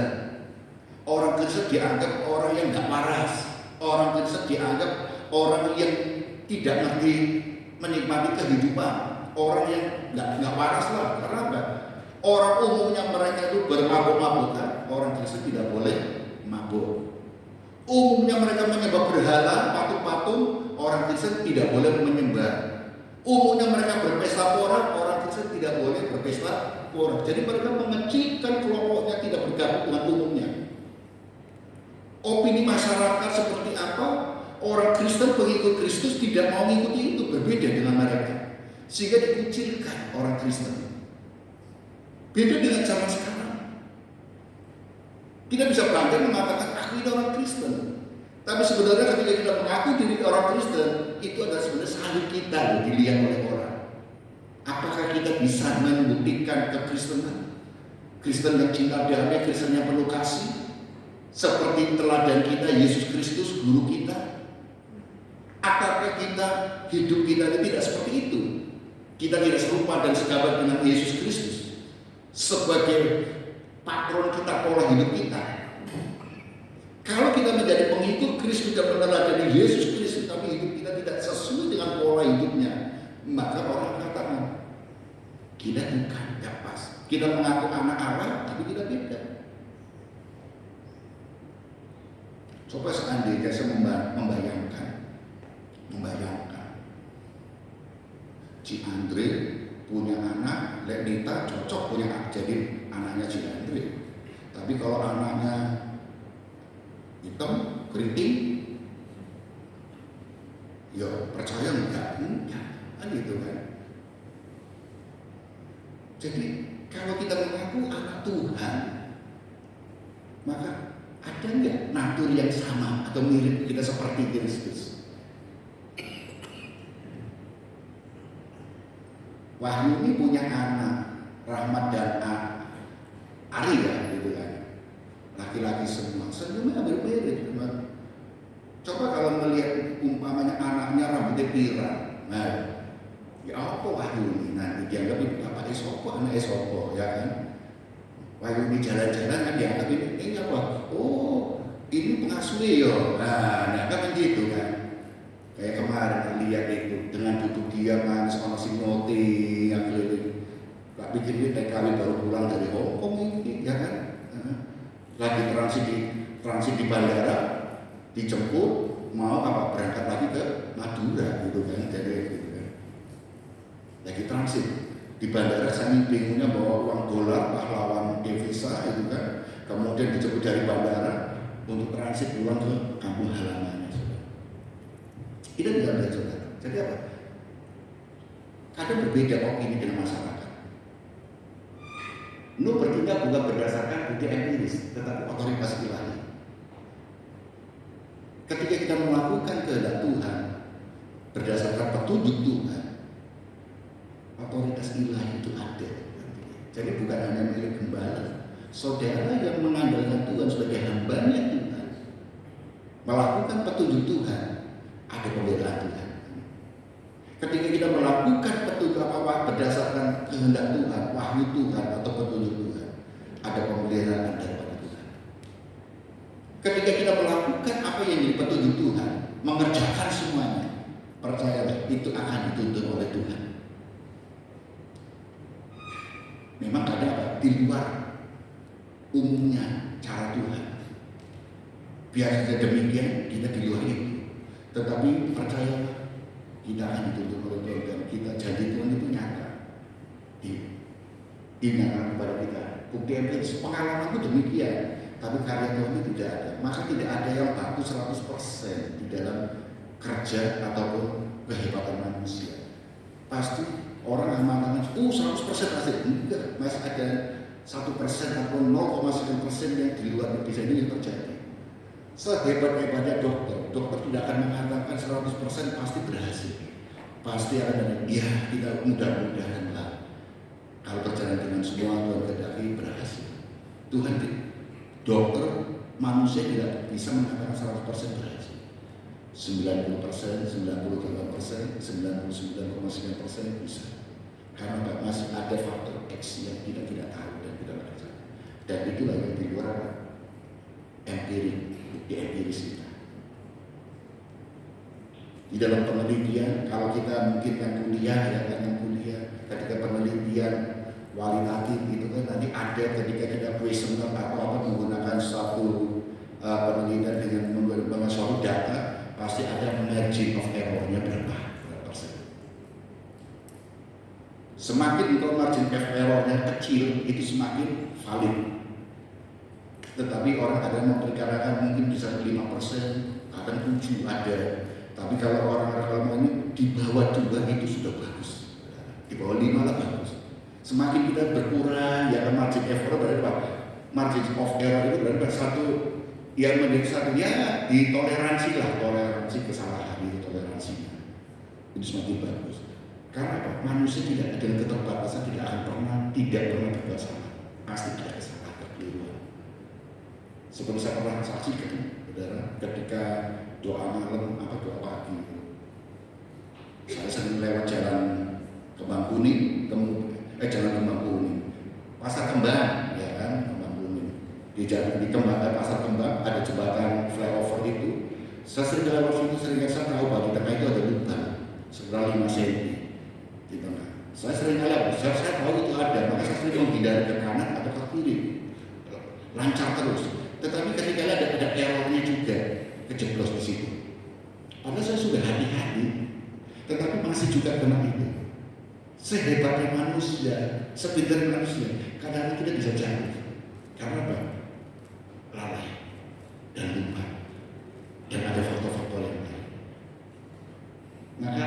orang Kristen dianggap orang yang nggak waras, orang Kristen dianggap orang yang tidak ngerti menikmati kehidupan. Orang yang nggak waras lah. Karena apa? Orang umumnya mereka itu bermabuk-mabukan. Orang Kristen tidak boleh mabuk. Umumnya mereka menyembah berhala, patung-patung. Orang Kristen tidak boleh menyembah. Umumnya mereka berpesta pora. Orang Kristen tidak boleh berpesta pora. Jadi mereka mengecilkan kelompoknya, tidak bergabung dengan umumnya. Opini masyarakat seperti apa? Orang Kristen pengikut Kristus tidak mau mengikuti itu, berbeda dengan mereka. Sehingga dikucilkan orang Kristen. Beda dengan zaman sekarang. Kita bisa bangga mengatakan aku ini orang Kristen, tapi sebenarnya ketika kita mengaku diri orang Kristen, itu adalah sebenarnya salib kita yang dilihat oleh orang. Apakah kita bisa membuktikan kekristenan? Kristen yang cinta damai, Kristen yang penuh kasih, seperti teladan kita Yesus Kristus guru kita? Apakah hidup kita ini tidak seperti itu? Kita tidak serupa dan segabat dengan Yesus Kristus sebagai patron kita, pola hidup kita. Kalau kita menjadi pengikut Kristus dan meneladani Yesus Kristus, tapi hidup kita tidak sesuai dengan pola hidupnya, maka orang katakan kita bukan, tidak pas. Kita mengaku anak Allah, tapi kita tidak. Coba seandainya saya membayangkan Ci Andre punya anak, Lenita cocok punya anak jadi anaknya Ci Andre. Tapi kalau anaknya hitam, keriting, ya percaya enggak, kan gitu kan. Jadi kalau kita mengaku anak Tuhan, maka ada nggak natur yang sama atau mirip kita seperti Kristus? Wahyu ini punya anak, Rahmat dan Ari ya, gitu kan. Laki-laki semua, senyumnya hampir mirip. Coba kalau melihat umpamanya anaknya rambut nanti pirang. Nah, ya apa wahyu ini nanti dianggap ini bapak esopo, anak esopo, ya kan? Wahyu ini jalan-jalan kan dianggap ini apa? Oh, ini pengasuh yo. Nah kan begitu kan? Kayak kemarin lihat itu dengan duduk diam kan, sama si noti yang keliling. Gak pikir ini TKW baru pulang dari Hongkong ini, ya kan? Lagi transit di bandara, dijemput, mau apa berangkat lagi ke Madura gitu kan, jadi gitu kan. Lagi transit di bandara, saya bingungnya bawa uang dolar pahlawan devisa itu kan, kemudian dijemput dari bandara untuk transit pulang ke kampung halamannya. Itu tidak ada saudara. Jadi apa? Kadang berbeda opini dengan masyarakat. Nuh bertindak bukan berdasarkan bukti empiris, tetapi otoritas ilahi. Ketika kita melakukan kehendak Tuhan berdasarkan petunjuk Tuhan, otoritas ilahi itu ada. Jadi bukan hanya milik gembala. Saudara yang mengandalkan Tuhan sebagai hambanya Tuhan, melakukan petunjuk Tuhan, ada pembelaan Tuhan. Ketika kita melakukan petunjuk apa berdasarkan kehendak Tuhan, wahyu Tuhan atau petunjuk Tuhan, ada pemeliharaan daripada Tuhan. Ketika kita melakukan apa yang jadi petunjuk Tuhan, mengerjakan semuanya, percayalah itu akan dituntun oleh Tuhan. Memang ada apa? Di luar umumnya cara Tuhan. Biar saja demikian, kita di luar itu. Tetapi percayalah, kita akan dituntun oleh Tuhan dan kita janji Tuhan itu nyata. Dinyatakan kepada kita. Bukti empiris pengalaman itu demikian, tapi karya Tuhan itu tidak ada. Maka tidak ada yang baku 100% di dalam kerja ataupun kehebatan manusia. Pasti orang yang mengatakan 100% pasti enggak, masih ada 1% atau 0,1% yang di luar bisa ini yang terjadi. Sehebat-hebatnya dokter tidak akan mengatakan 100% pasti berhasil. Pasti akan ada, ya kita mudah-mudahan lah. Kalau berjalan dengan semua Tuhan kehendaki berhasil. Tuhan, dokter, manusia tidak bisa mengatakan 100% berhasil. 90%, 98%, 99,9% bisa. Karena masih ada faktor X yang kita tidak tahu dan tidak ada. Dan itulah yang di luar empirik. Di empiris kita. Di dalam penelitian, kalau kita mungkin yang kuliah, ketika penelitian kualitatif itu kan nanti ada ketika kita questionnaire atau apa menggunakan suatu penelitian dengan menggunakan suatu data, pasti ada margin of error-nya berapa persen. Semakin kalau margin of error-nya kecil, itu semakin valid. Tetapi orang kadang memperkirakan mungkin bisa 5%, kadang 7 ada. Tapi kalau orang-orang ini di bawah 2 itu sudah bagus. Di bawah 5 lah bagus. Semakin kita berkurang, ya margin of error berapa? Margin of error itu berapa? Satu yang menjadi satu ya ditoleransi lah, toleransi kesalahan itu toleransinya. Itu semakin bagus. Karena apa? Manusia tidak dengan keterbatasan tidak pernah berbuat salah. Pasti ada kesalahan. Seperti saya pernah saksikan, saudara, ketika doa malam atau doa pagi, saya sering lewat jalan Kembang Kuning, jalan Kembang Kuning, Pasar Kembang, ya kan, Kembang Kuning. Di jalan di Kembang, Pasar Kembang ada jembatan flyover itu. Saya sering lewat situ, sering saya tahu bahwa di tengah itu ada lubang sekitar 5 cm di tengah. Saya sering lewat, saya tahu itu ada, maka saya sering menghindari ke kanan atau ke kiri, lancar terus. Tetapi ketika ada errornya juga kejeblos di situ. Padahal saya sudah hati-hati, tetapi masih juga kena itu. Sehebatnya manusia, sepintar manusia, kadang-kadang kita bisa jatuh. Karena apa? Lalai dan lupa, dan ada faktor-faktor yang lain. Maka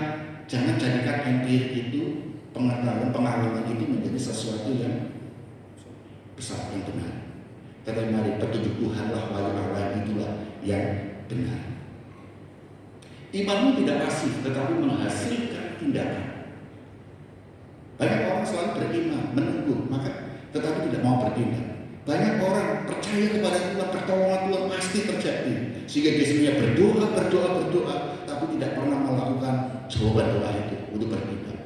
jangan jadikan empirik itu, pengalaman itu menjadi sesuatu yang besar yang benar. Tetapi mari petunjuk Tuhanlah, wahyu itulah yang benar. Imanmu tidak pasif, tetapi menghasilkan tindakan. Banyak orang selalu beriman, menunggu, tetapi tidak mau bertindak. Banyak orang percaya kepada Tuhan, pertolongan Tuhan pasti terjadi, sehingga dia sebenarnya berdoa, tapi tidak pernah melakukan jawaban doa itu untuk berdoa,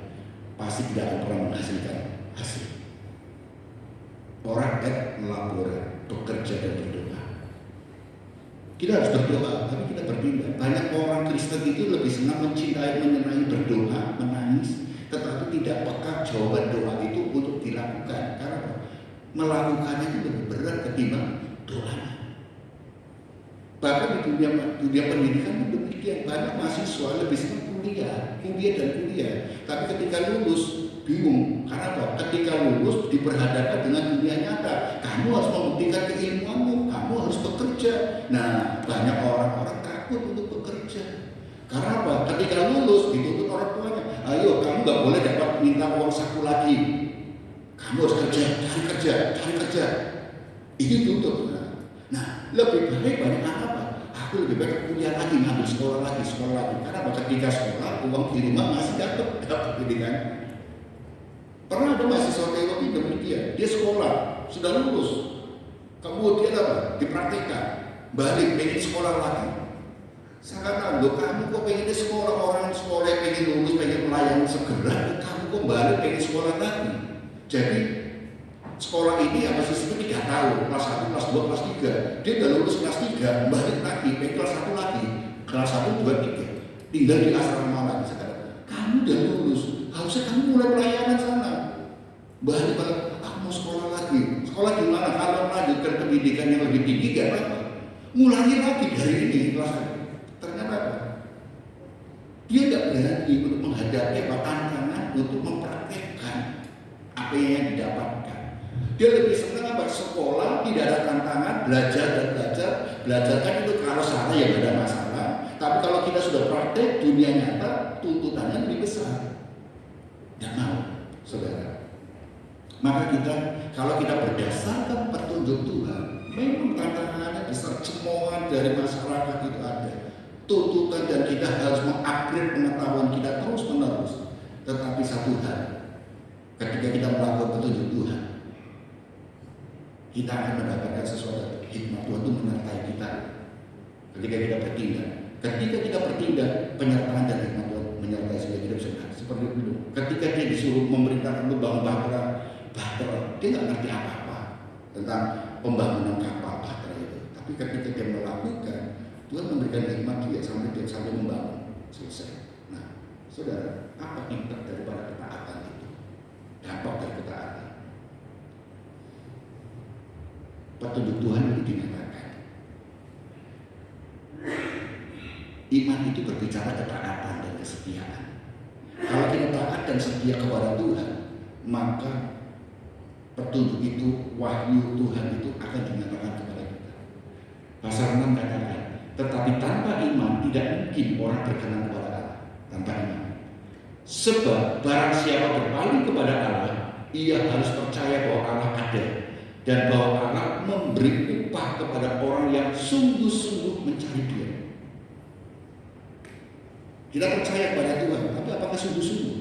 pasti tidak akan pernah menghasilkan hasil. Orang melabora, bekerja dan berdoa. Kita harus berdoa, tapi kita bertindak. Banyak orang Kristen itu lebih senang mencintai, menyenangi, berdoa, menangis, tetapi tidak peka jawaban doa itu untuk dilakukan. Karena melakukannya itu lebih berat ketimbang doa. Bahkan di dunia pendidikan itu demikian. Banyak mahasiswa lebih senang kuliah dan kuliah. Tapi ketika lulus bingung. Karena apa? Ketika lulus diperhadapkan dengan dunia nyata. Kamu harus membuktikan keilmuanmu, kamu harus bekerja. Nah, banyak orang-orang takut untuk bekerja. Karena apa? Ketika lulus dituntut orang tuanya, ayo kamu nggak boleh dapat minta uang saku lagi. Kamu harus kerja, cari kerja. Itu tuntut. Nah, lebih baik banyak apa? Aku lebih baik kuliah lagi, ngambil sekolah lagi. Karena ketika sekolah, uang di rumah masih dapat ini kan. Pernah ada mahasiswa teologi demikian, dia sekolah, sudah lulus, kemudian apa? Dipraktikkan, balik pengen sekolah lagi. Saya katakan, loh kamu kok pengen sekolah, orang sekolah pengen lulus, pengen melayani segera, kamu kok balik pengen sekolah lagi. Jadi sekolah ini apa sistemnya 3 tahun, kelas 1, kelas 2, kelas 3. Dia udah lulus kelas 3, balik lagi, pengen kelas 1 lagi, kelas 1, 2, 3. Tinggal di asrama lagi sekarang. Kamu udah lulus, harusnya kamu mulai pelayanan sana. Balik, aku mau sekolah lagi. Sekolah di mana? Kalau melanjutkan pendidikan yang lebih tinggi gak apa-apa. Mulai lagi dari ini kelas 1. Ternyata apa? Dia tidak berani untuk menghadapi tantangan untuk mempraktekkan apa yang didapatkan. Dia lebih senang apa? Sekolah, tidak ada tantangan, belajar dan belajar. Belajar kan itu kalau salah ya tidak ada masalah. Tapi kalau kita sudah praktek dunia nyata, tuntutannya lebih besar. Tidak mau, saudara. Maka kalau kita berdasarkan petunjuk Tuhan, memang tantangannya besar, cemoohan dari masyarakat itu ada. Tuntutan dan kita harus mengupgrade pengetahuan kita terus menerus. Tetapi satu hal, ketika kita melakukan petunjuk Tuhan, kita akan mendapatkan sesuatu hikmat Tuhan itu menyertai kita. Ketika kita bertindak, penyertaan dan hikmat Tuhan menyertai sehingga kita bisa seperti itu. Ketika dia disuruh memerintahkan untuk bangun bahtera, dia nggak ngerti apa-apa tentang pembangunan kapal bahtera itu. Tapi ketika dia melakukan, Tuhan memberikan hikmat dia sampai membangun selesai. Nah, saudara, apa impact daripada ketaatan itu? Dampak dari ketaatan. Petunjuk Tuhan itu dinyatakan. Iman itu berbicara ketaatan dan kesetiaan. Kalau kita taat dan setia kepada Tuhan, maka petunjuk itu, wahyu Tuhan itu akan dinyatakan kepada kita. Pasal 6 katakan, tetapi tanpa iman tidak mungkin orang berkenan kepada Allah. Tanpa iman. Sebab barang siapa berpaling kepada Allah, ia harus percaya bahwa Allah ada dan bahwa Allah memberi upah kepada orang yang sungguh-sungguh mencari Dia. Kita percaya kepada Tuhan, tapi apakah sungguh-sungguh?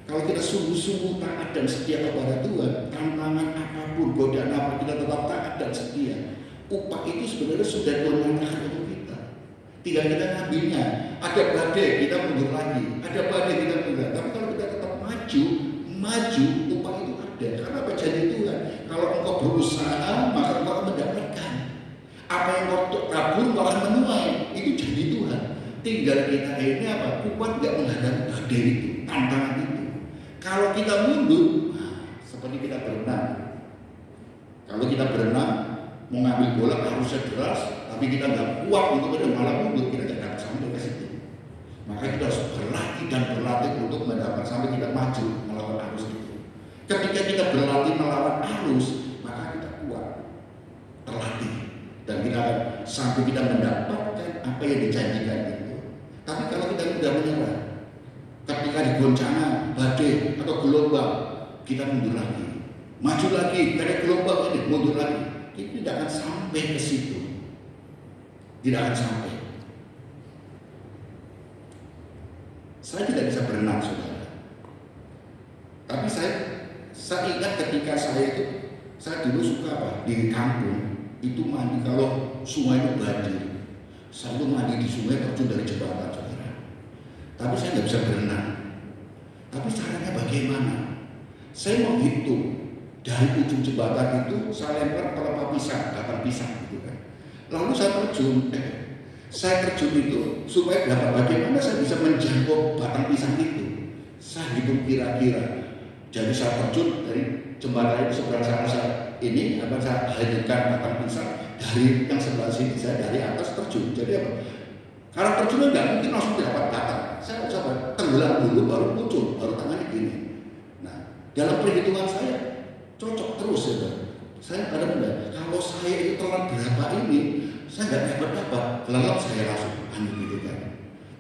Kalau kita sungguh-sungguh taat dan setia kepada Tuhan, tantangan apapun, godaan apa, kita tetap taat dan setia. Upah itu sebenarnya sudah Tuhan nyatakan untuk kita. Tinggal kita ngambilnya. Ada badai, kita mundur lagi. Ada badai, kita mundur. Tapi kalau kita tetap maju, upah itu ada. Karena apa janji Tuhan? Kalau engkau berusaha, maka engkau akan mendapatkan. Apa yang engkau tabur, engkau akan menuai. Itu janji Tuhan. Tinggal kita ini apa? Kuat nggak menghadapi badai itu, tantangan itu. Kalau kita mundur, seperti kita berenang. Kalau kita berenang, mau ngambil bola harusnya deras, tapi kita nggak kuat untuk malah mundur, kita tidak dapat sampai ke situ. Maka kita harus berlatih untuk mendapat sampai kita maju melawan arus itu. Ketika kita berlatih melawan arus, maka kita kuat, terlatih, dan kita akan sampai kita mendapatkan apa yang dijanjikan itu. Tapi kalau kita sudah menyerah, ketika di goncangan, badai atau gelombang, kita mundur lagi, maju lagi, karena gelombang ini mundur lagi, kita tidak akan sampai ke situ, tidak akan sampai. Saya tidak bisa berenang, saudara. Tapi saya ingat ketika saya dulu suka apa di kampung itu mandi kalau sungai itu banjir. Saya itu mandi di sungai terjun dari jembatan, saudara. tapi saya nggak bisa berenang. Tapi caranya bagaimana? Saya mau hitung dari ujung jembatan itu saya lempar pelepah pisang, batang pisang gitu kan. Lalu saya terjun itu supaya bagaimana saya bisa menjangkau batang pisang itu. Saya hitung kira-kira. Jadi saya terjun dari jembatan itu seberang sana saya ini akan saya hadirkan batang pisang dari yang sebelah sini, saya dari atas terjun. Jadi apa? Karena terjunnya nggak mungkin langsung dapat batang. Saya coba tenggelam dulu baru muncul, baru tangannya gini. Nah, dalam perhitungan saya cocok terus ya. Saya kadang-kadang kalau saya itu telan berapa ini, saya nggak dapat, kelelap saya langsung panik gitu kan.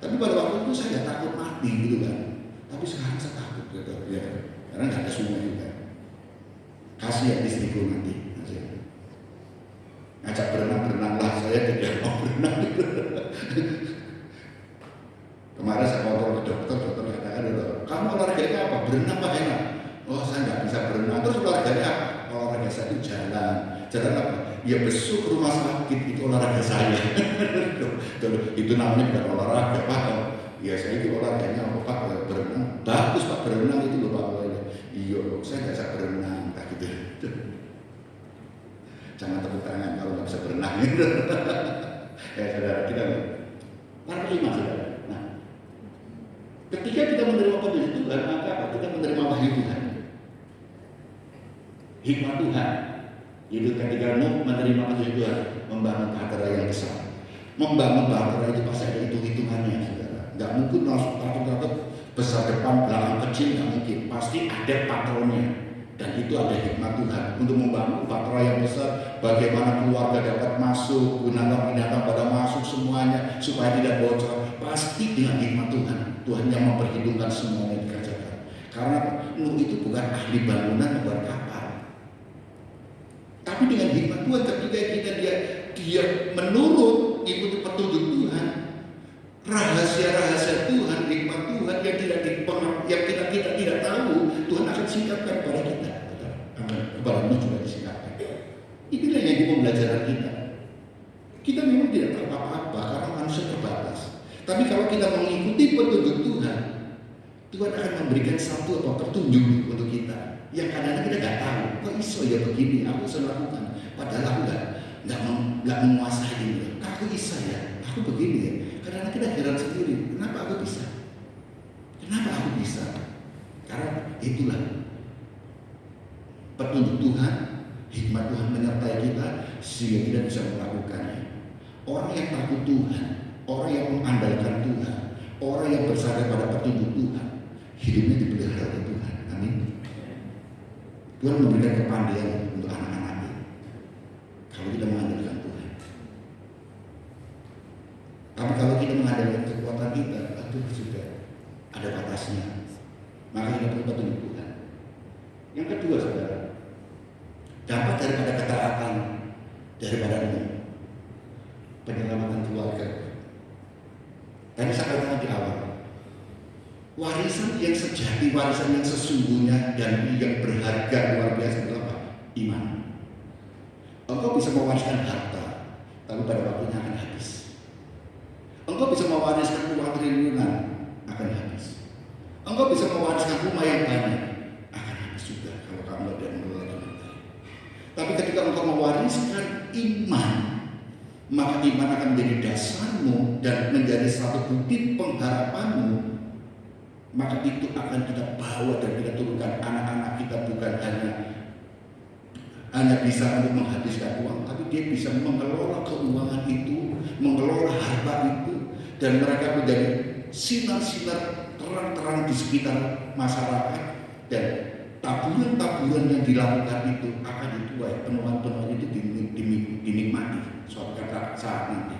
Tapi pada waktu itu saya nggak takut mati gitu kan. Tapi sekarang saya takut gitu ya, karena nggak ada sungai juga. Kasihan istriku nanti, ngajak berenang lah, saya tidak mau berenang gitu. Kemarin saya kontrol ke dokter katakan, kamu olahraganya apa? Berenang Pak enak. Oh saya nggak bisa berenang. Terus olahraganya apa? Olahraga saya itu jalan apa? Ya besuk rumah sakit itu olahraga saya. Itu namanya bukan olahraga Pak. Ya saya itu olahraganya apa Pak? Berenang. Bagus Pak berenang itu loh Pak. Iya saya nggak bisa berenang tak gitu. Jangan tepuk tangan kalau nggak bisa berenang. Ya saudara kita para kelima saudara. Nah, ketika kita menerima petunjuk Tuhan maka apa? Kita menerima wahyu Tuhan. Hikmat Tuhan. Itu ketika Nuh menerima petunjuk Tuhan, membangun bahtera yang besar. Membangun bahtera itu pasti ada hitung-hitungannya, saudara. Nggak mungkin langsung takut-takut besar depan belakang kecil, nggak mungkin. Pasti ada patronnya. Dan itu ada hikmat Tuhan untuk membangun bahtera yang besar. Bagaimana keluarga dapat masuk, binatang-binatang pada masuk semuanya supaya tidak bocor. Pasti dengan hikmat Tuhan. Tuhan yang memperhitungkan semuanya dikerjakan. Karena Nuh itu bukan ahli bangunan membuat kapal. Tapi dengan hikmat Tuhan ketika dia menurut ikuti petunjuk Tuhan, rahasia-rahasia Tuhan, hikmat Tuhan yang kita tidak tahu, Tuhan akan singkatkan kepada kita. Kepada Nuh juga disingkatkan. Inilah yang jadi pembelajaran kita. Kita memang tidak tahu apa-apa karena manusia terbatas. Tapi kalau kita mengikuti petunjuk Tuhan, Tuhan akan memberikan satu petunjuk untuk kita. Yang kadang-kadang kita nggak tahu, kok iso ya begini, aku bisa lakukan. Padahal aku nggak menguasai ini. Aku bisa ya, aku begini ya. Kadang-kadang kita heran sendiri, kenapa aku bisa? Kenapa aku bisa? Karena itulah petunjuk Tuhan, hikmat Tuhan menyertai kita sehingga kita bisa melakukannya. Orang yang takut Tuhan, orang yang mengandalkan Tuhan, orang yang bersandar pada petunjuk Tuhan, hidupnya dipelihara oleh Tuhan. Amin. Tuhan memberikan kepandaian untuk anak-anaknya kalau kita mengandalkan Tuhan. Tapi kalau kita mengandalkan kekuatan kita, itu sudah ada batasnya. Maka kita perlu petunjuk Tuhan. Yang kedua, saudara, dapat daripada ketaatan daripada penyelamatan keluarga. Tadi saya katakan di awal, warisan yang sejati, warisan yang sesungguhnya dan yang berharga luar biasa adalah apa? Iman. Engkau bisa mewariskan harta, tapi pada waktunya akan habis. Engkau bisa mewariskan uang triliunan, akan habis. Engkau bisa mewariskan rumah yang banyak, akan habis juga kalau kamu tidak mengelola dengan baik. Tapi ketika engkau mewariskan iman, maka iman akan menjadi dasarmu dan menjadi satu bukti pengharapanmu. Maka itu akan kita bawa dan kita turunkan anak-anak kita bukan hanya bisa untuk menghabiskan uang, tapi dia bisa mengelola keuangan itu, mengelola harta itu, dan mereka menjadi sinar-sinar terang-terang di sekitar masyarakat, dan taburan-taburan yang dilakukan itu akan dituai, penuhan-penuhan itu dinikmati suatu saat nanti.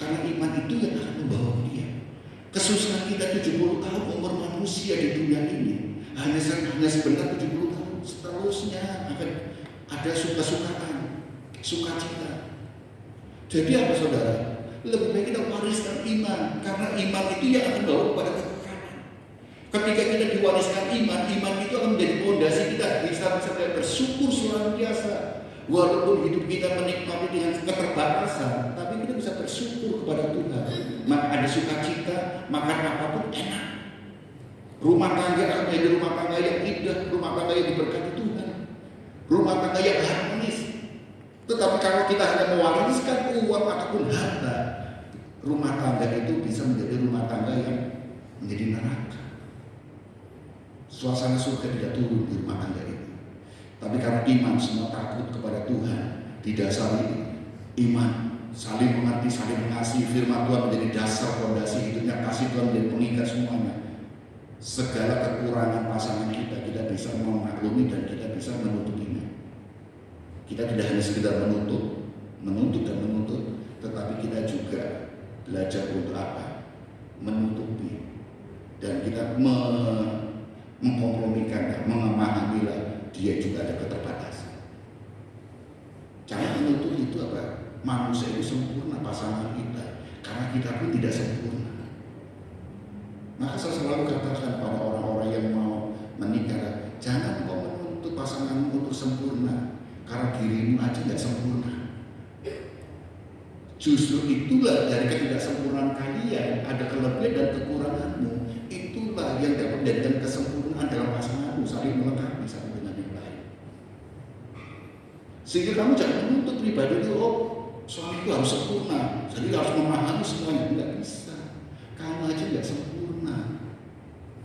Karena iman itu yang akan membawa dia. Kesusahan kita 70 tahun umur manusia di dunia ini hanya sebentar 70 tahun, seterusnya akan ada suka-sukaan, sukacita. Jadi apa saudara? Lebih baik kita wariskan iman, karena iman itu yang akan bawa kepada kekekalan. Ketika kita diwariskan iman, iman itu akan menjadi fondasi kita bisa bersyukur luar biasa. Walaupun hidup kita menikmati dengan keterbatasan, tapi kita bisa bersyukur kepada Tuhan. Maka ada sukacita, makan apapun enak. Rumah tangga akan menjadi rumah tangga yang indah, rumah tangga yang diberkati Tuhan, rumah tangga yang harmonis. Tetapi kalau kita hanya mewariskan uang ataupun harta, rumah tangga itu bisa menjadi rumah tangga yang menjadi neraka. Suasana surga tidak turun di rumah tangga itu. Tapi karena iman semua takut kepada Tuhan, didasari iman, saling mengerti, saling mengasihi, firman Tuhan menjadi dasar fondasi hidupnya, kasih Tuhan menjadi pengikat semuanya. Segala kekurangan pasangan kita bisa memaklumi dan kita bisa menutupinya. Kita tidak hanya sekedar menuntut, tetapi kita juga belajar untuk apa? Menutupi. Dan kita mengkompromikan, memahamilah dia juga ada keterbatasan. Cara menutup itu apa? Manusia itu sempurna, pasangan kita, karena kita pun tidak sempurna. Maka saya selalu katakan pada orang-orang yang mau menikah, jangan kau menuntut pasanganmu untuk sempurna, karena dirimu aja tidak sempurna. Justru itulah dari ketidaksempurnaan kalian ada kelebihan dan kekuranganmu. Itulah yang dapat menjadikan kesempurnaan dalam pasanganmu, saling melengkapi satu dengan yang lain. Sehingga kamu jangan menuntut pribadi itu, suamiku harus sempurna, jadi harus memahami semuanya. Tidak bisa. Kamu aja tidak sempurna.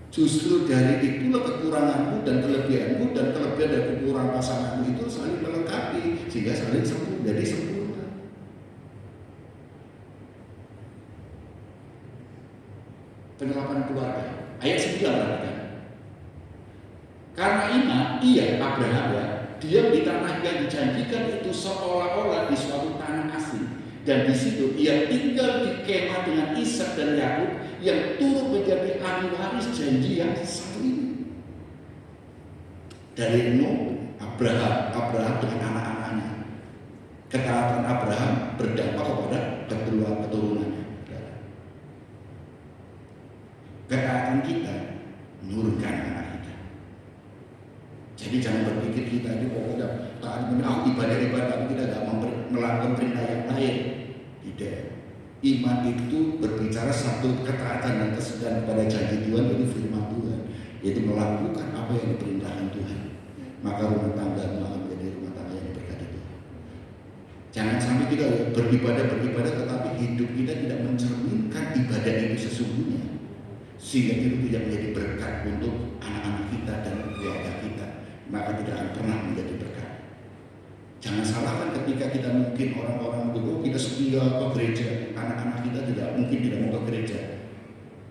Justru dari itulah kekuranganmu dan kelebihanmu, dan kelebihan dan kekurangan pasanganmu itu saling melengkapi sehingga saling jadi sempurna. Penerapan keluarga ayat 9 kan? Karena iman Abraham dia di tanah yang dijanjikan itu seolah-olah di suatu tanah asing, dan di situ ia tinggal di kemah dengan Ishak dan Yakub yang turut menjadi ahli waris janji yang satu ini. Dari Abraham dengan anak-anaknya, ketaatan Abraham berdampak kepada keturunannya. Ketaatan kita menurunkan anak kita. Jadi jangan berpikir kita ini pokoknya taat ibadah-ibadah, tapi kita tidak melakukan perintah yang lain. Tidak. Iman itu berbicara satu ketaatan dan kesediaan kepada janji Tuhan, yaitu firman Tuhan, yaitu melakukan apa yang diperintahkan Tuhan. Maka rumah tangga akan menjadi rumah tangga yang diberkati Tuhan. Jangan sampai kita beribadah, tetapi hidup kita tidak mencerminkan ibadah itu sesungguhnya, sehingga itu tidak menjadi berkat untuk anak-anak kita dan keluarga kita, maka tidak akan pernah menjadi berkat. Jangan salahkan ketika kita mungkin orang-orang begitu, kita setia ke gereja, anak-anak kita tidak mau ke gereja.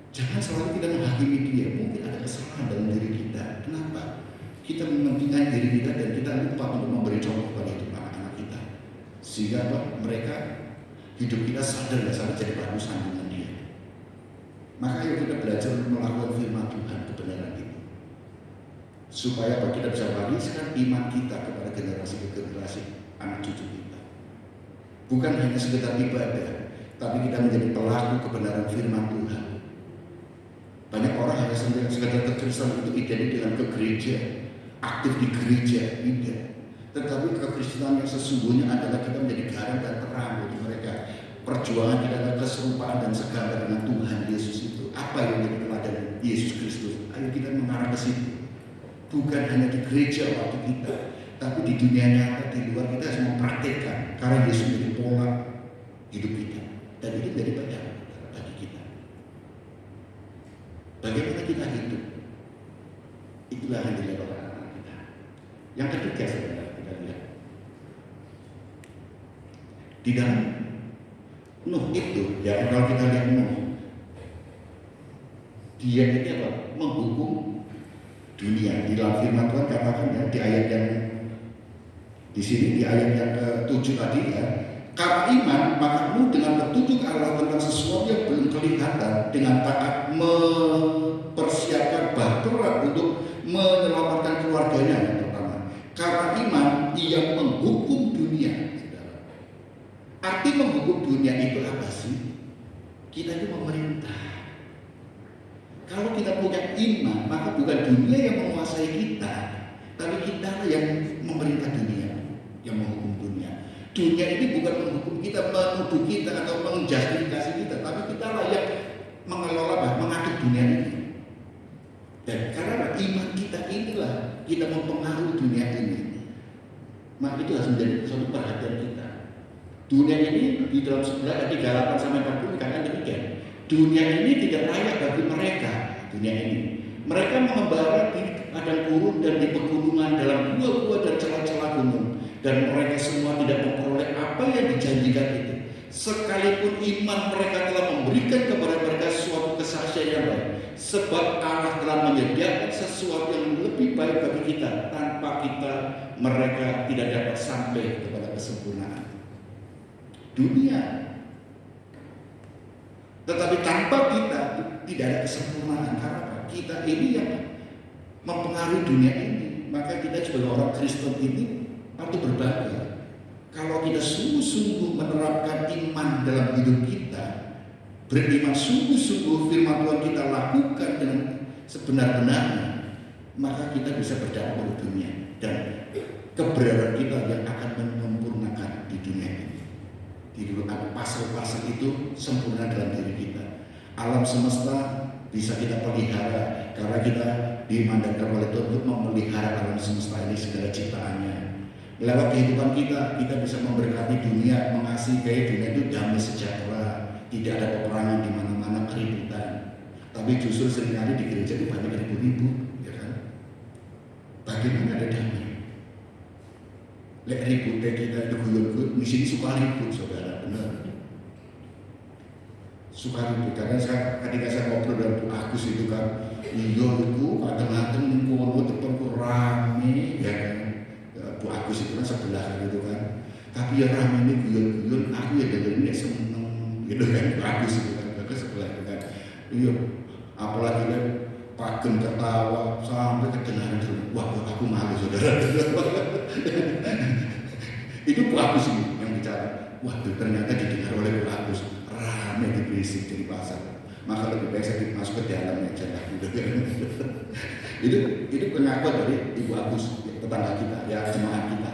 Jangan selalu kita menghakimi dia, mungkin ada kesalahan dalam diri kita. Kenapa? Kita mementingkan diri kita dan kita lupa untuk memberi contoh kepada hidup anak-anak kita, sehingga mereka hidup kita sadar jadi bagusan dengan dia. Maka ayo kita belajar melakukan firman Tuhan, kebenaran itu, supaya kita bisa wariskan iman kita kepada generasi ke generasi anak cucu kita. Bukan hanya sekedar ibadah, tapi kita menjadi pelaku kebenaran firman Tuhan. Banyak orang hanya sekedar kekristenan itu identik dengan ke gereja, aktif di gereja, tidak. Tetapi kekristenan yang sesungguhnya adalah kita menjadi garam dan terang bagi mereka. Perjuangan kita adalah keserupaan dan segambar dengan Tuhan Yesus itu. Apa yang menjadi teladan Yesus Kristus? Ayo kita mengarah ke situ. Bukan hanya di gereja waktu kita, tapi di dunia nyata, di luar kita harus mempraktekkan. Karena Yesus menjadi pola hidup kita, dan itu menjadi banyak bagi kita. Bagaimana kita hidup? Itulah yang dilihat oleh anak kita. Yang ketiga sebenarnya kita lihat di dalam Nuh itu, ya kalau kita lihat Nuh, dia ini apa? Menghukum dunia. Di dalam firman Tuhan katakan ya, di ayat yang di sini, di ayat yang ke-7 tadi ya, karena iman maka Nuh dengan petunjuk Allah tentang sesuatu yang belum kelihatan, dengan taat mempersiapkan bahtera untuk menyelamatkan keluarganya. Yang pertama, karena iman ia menghukum dunia. Arti menghukum dunia itu apa sih? Kita itu memerintah. Kalau kita punya iman, maka bukan dunia yang menguasai kita, tapi kita yang memerintah dunia. yang menghukum dunia. Dunia ini bukan menghukum kita, menuduh kita atau menjustifikasi kita, tapi kita layak mengelola, mengatur dunia ini. Dan karena iman kita inilah kita mempengaruhi dunia ini. Maka itu harus menjadi suatu perhatian kita. Dunia ini di dalam 11 ayat 38 sampai 40 dikatakan demikian. Dunia ini tidak layak bagi mereka. Dunia ini mereka mengembara di padang gurun dan di pegunungan dalam gua-gua dan celah-celah gunung, dan mereka semua tidak memperoleh apa yang dijanjikan itu. Sekalipun iman mereka telah memberikan kepada mereka suatu kesaksian yang baik, sebab Allah telah menyediakan sesuatu yang lebih baik bagi kita. Tanpa kita, mereka tidak dapat sampai kepada kesempurnaan. Dunia, tetapi tanpa kita tidak ada kesempurnaan. Karena kita ini yang mempengaruhi dunia ini. Maka kita sebagai orang Kristen ini patut berbangga. Kalau kita sungguh-sungguh menerapkan iman dalam hidup kita, beriman sungguh-sungguh firman Tuhan kita lakukan dengan sebenar-benarnya, maka kita bisa berdakwah di dunia, dan keberadaan kita yang akan menyempurnakan di dunia ini. Di dalam pasal-pasal itu sempurna dalam diri kita. Alam semesta bisa kita pelihara karena kita dimandatkan oleh Tuhan untuk memelihara alam semesta ini, segala ciptaannya. Lewat kehidupan kita bisa memberkati dunia, mengasihi dunia itu damai sejahtera, tidak ada peperangan di mana-mana, keributan. Tapi justru seringkali di gereja itu banyak ribut-ribut, ya kan? Bagaimana ada damai? Lek ributnya kita itu guyon-guyon, di sini suka ribut, saudara, benar. Suka ribut, karena ketika saya ngobrol dengan Bu Agus itu kan, iya itu kadang-kadang kono depan rame, ya kan? Bu Agus itu kan sebelah gitu kan, tapi yang rame ini guyon-guyon, aku ya dengerin ya seneng gitu kan. Bu Agus itu kan ke sebelah itu kan, iya, apalagi kan Pagem ketawa sampai kedengaran terus, wah aku malu saudara. Itu Bu Agus ini yang bicara, wah ternyata didengar oleh Bu Agus, rame berisik di pasar, maka lebih baik saya masuk ke dalam aja lah gitu kan. Itu pengakuan dari Ibu Agus, tetangga kita, ya jemaat kita,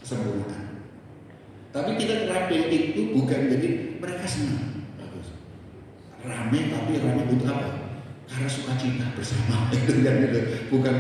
kesempurnaan. Tapi kita terapin itu bukan jadi mereka senang, bagus, rame, tapi rame untuk apa? Karena sukacita bersama, itu kan, bukan